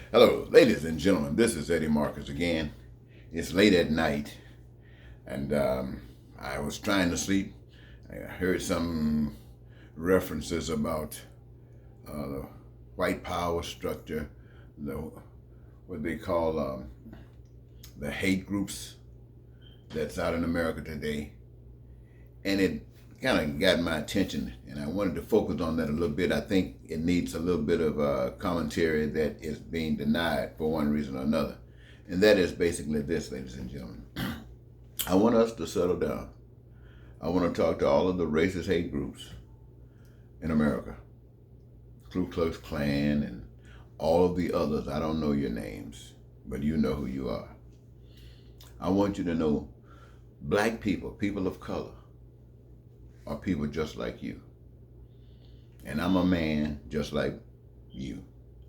Hello, ladies and gentlemen. This is Eddie Marcus again. It's late at night, and I was trying to sleep. I heard some references about the white power structure, the what they call the hate groups that's out in America today, and it kind of got my attention, and I wanted to focus on that a little bit. I think it needs a little bit of commentary that is being denied for one reason or another, and that is basically this, ladies and gentlemen. I want us to settle down. I want to talk to all of the racist hate groups in America, Ku Klux Klan and all of the others. I don't know your names, but you know who you are. I want you to know black people, people of color, are people just like you. And I'm a man just like you.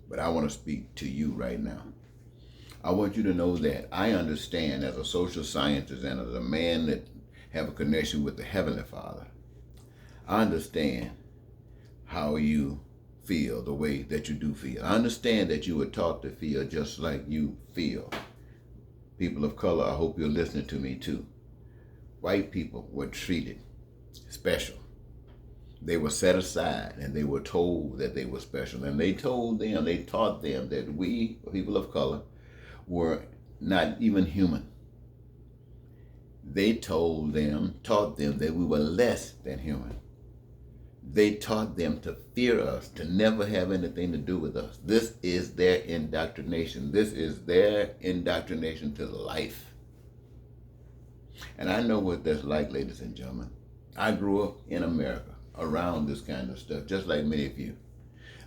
But I want to speak to you right now. I want you to know that I understand as a social scientist and as a man that have a connection with the Heavenly Father. I understand how you feel the way that you do feel. I understand that you were taught to feel just like you feel. People of color, I hope you're listening to me too. White people were treated special. They were set aside and they were told that they were special. And they taught them that we, people of color, were not even human. They taught them that we were less than human. They taught them to fear us, to never have anything to do with us. This is their indoctrination. This is their indoctrination to life. And I know what that's like, ladies and gentlemen. I grew up in America around this kind of stuff, just like many of you.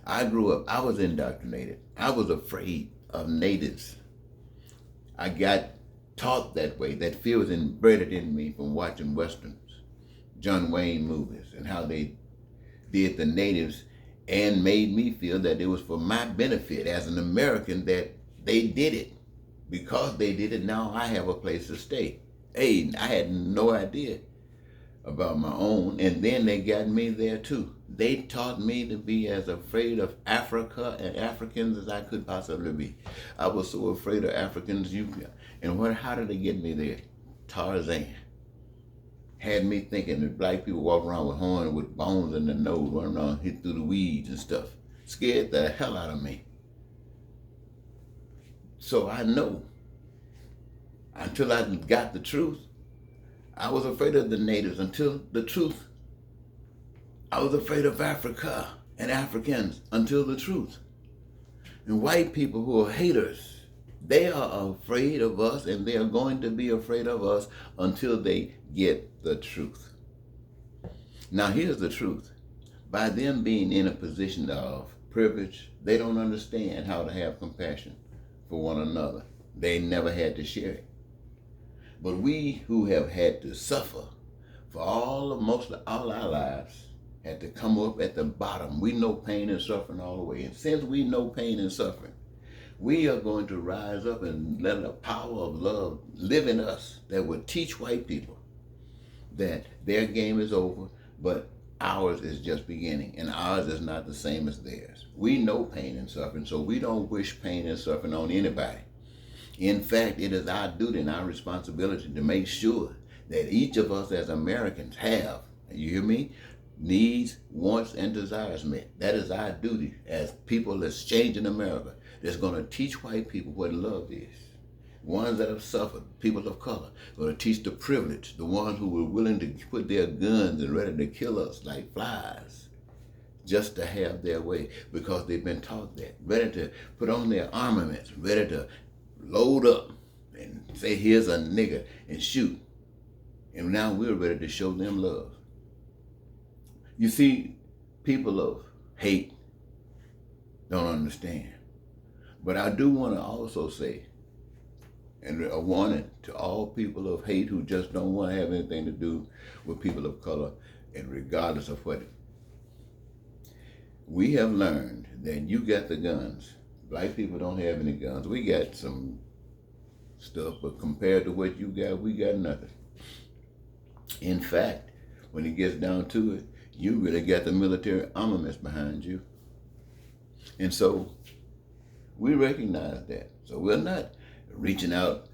I was indoctrinated. I was afraid of natives. I got taught that way. That fear was embedded in me from watching Westerns, John Wayne movies, and how they did the natives and made me feel that it was for my benefit as an American that they did it. Because they did it, now I have a place to stay. Hey, I had no idea about my own, and then they got me there too. They taught me to be as afraid of Africa and Africans as I could possibly be. I was so afraid of Africans. How did they get me there? Tarzan had me thinking that black people walk around with horns with bones in their nose, running around, hit through the weeds and stuff. Scared the hell out of me. So I know, until I got the truth, I was afraid of the natives until the truth. I was afraid of Africa and Africans until the truth. And white people who are haters, they are afraid of us, and they are going to be afraid of us until they get the truth. Now here's the truth. By them being in a position of privilege, they don't understand how to have compassion for one another. They never had to share it. But we who have had to suffer for mostly all our lives had to come up at the bottom. We know pain and suffering all the way. And since we know pain and suffering, we are going to rise up and let the power of love live in us that will teach white people that their game is over, but ours is just beginning, and ours is not the same as theirs. We know pain and suffering, so we don't wish pain and suffering on anybody. In fact, it is our duty and our responsibility to make sure that each of us as Americans have, you hear me, needs, wants, and desires met. That is our duty as people that's changing America, that's going to teach white people what love is. Ones that have suffered, people of color, going to teach the privileged, the ones who were willing to put their guns and ready to kill us like flies just to have their way because they've been taught that, ready to put on their armaments, ready to load up and say, here's a nigger, and shoot. And now we're ready to show them love. You see, people of hate don't understand. But I do want to also say, and a warning to all people of hate who just don't want to have anything to do with people of color, and regardless of what. We have learned that you got the guns. Black people don't have any guns. We got some stuff, but compared to what you got, we got nothing. In fact, when it gets down to it, you really got the military armaments behind you. And so We recognize that. So we're not reaching out,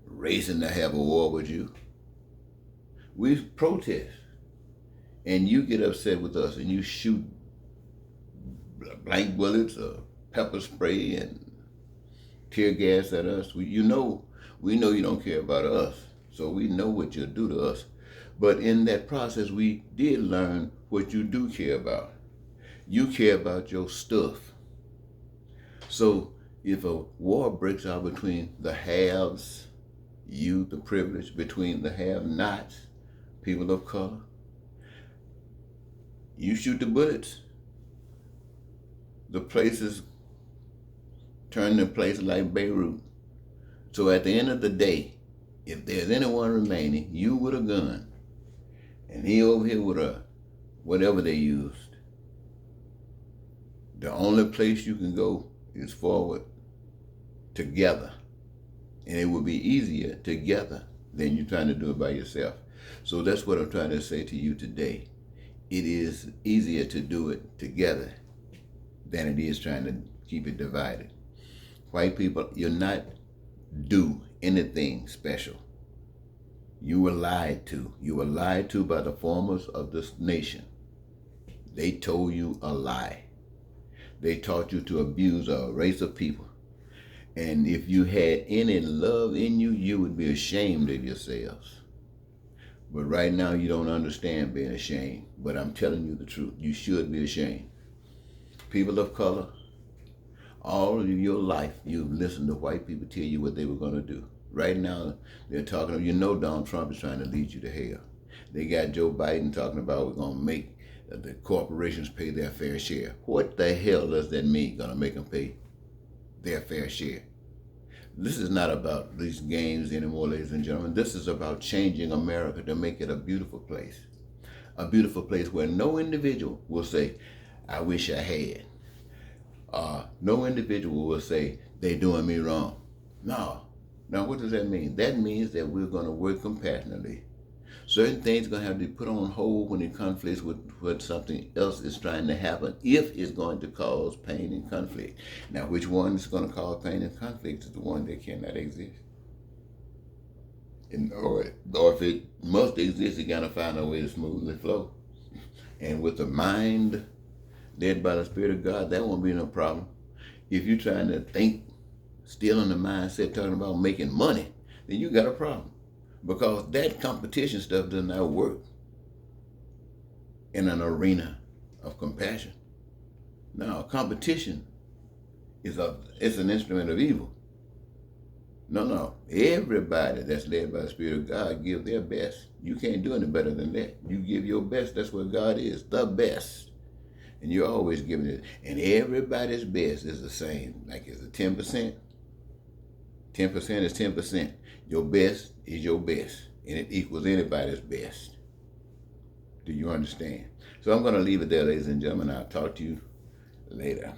racing to have a war with you. We protest. And you get upset with us and you shoot blank bullets or pepper spray and tear gas at us. We know you don't care about us. So we know what you'll do to us. But in that process, we did learn what you do care about. You care about your stuff. So if a war breaks out between the haves, you, the privileged, between the have-nots, people of color, you shoot the bullets. The places turn to places like Beirut. So at the end of the day, if there's anyone remaining, you with a gun, and he over here with a whatever they used, the only place you can go is forward together. And it will be easier together than you trying to do it by yourself. So that's what I'm trying to say to you today. It is easier to do it together than it is trying to keep it divided. White people, you're not due anything special. You were lied to. You were lied to by the formers of this nation. They told you a lie. They taught you to abuse a race of people. And if you had any love in you, you would be ashamed of yourselves. But right now, you don't understand being ashamed. But I'm telling you the truth. You should be ashamed. People of color, all of your life, you've listened to white people tell you what they were going to do. Right now, they're talking, Donald Trump is trying to lead you to hell. They got Joe Biden talking about we're going to make the corporations pay their fair share. What the hell does that mean, going to make them pay their fair share? This is not about these games anymore, ladies and gentlemen. This is about changing America to make it a beautiful place. A beautiful place where no individual will say, I wish I had. No individual will say, they're doing me wrong. No. Now, what does that mean? That means that we're going to work compassionately. Certain things are going to have to be put on hold when it conflicts with what something else is trying to happen, if it's going to cause pain and conflict. Now, which one is going to cause pain and conflict is the one that cannot exist. Or if it must exist, you got to find a way to smoothly flow. And with the mind led by the Spirit of God, that won't be no problem. If you're trying to think, still in the mindset, talking about making money, then you got a problem. Because that competition stuff does not work in an arena of compassion. Now, competition it's an instrument of evil. No. Everybody that's led by the Spirit of God give their best. You can't do any better than that. You give your best. That's what God is, the best. And you're always giving it. And everybody's best is the same. Like it's a 10%. 10% is 10%. Your best is your best. And it equals anybody's best. Do you understand? So I'm going to leave it there, ladies and gentlemen. I'll talk to you later.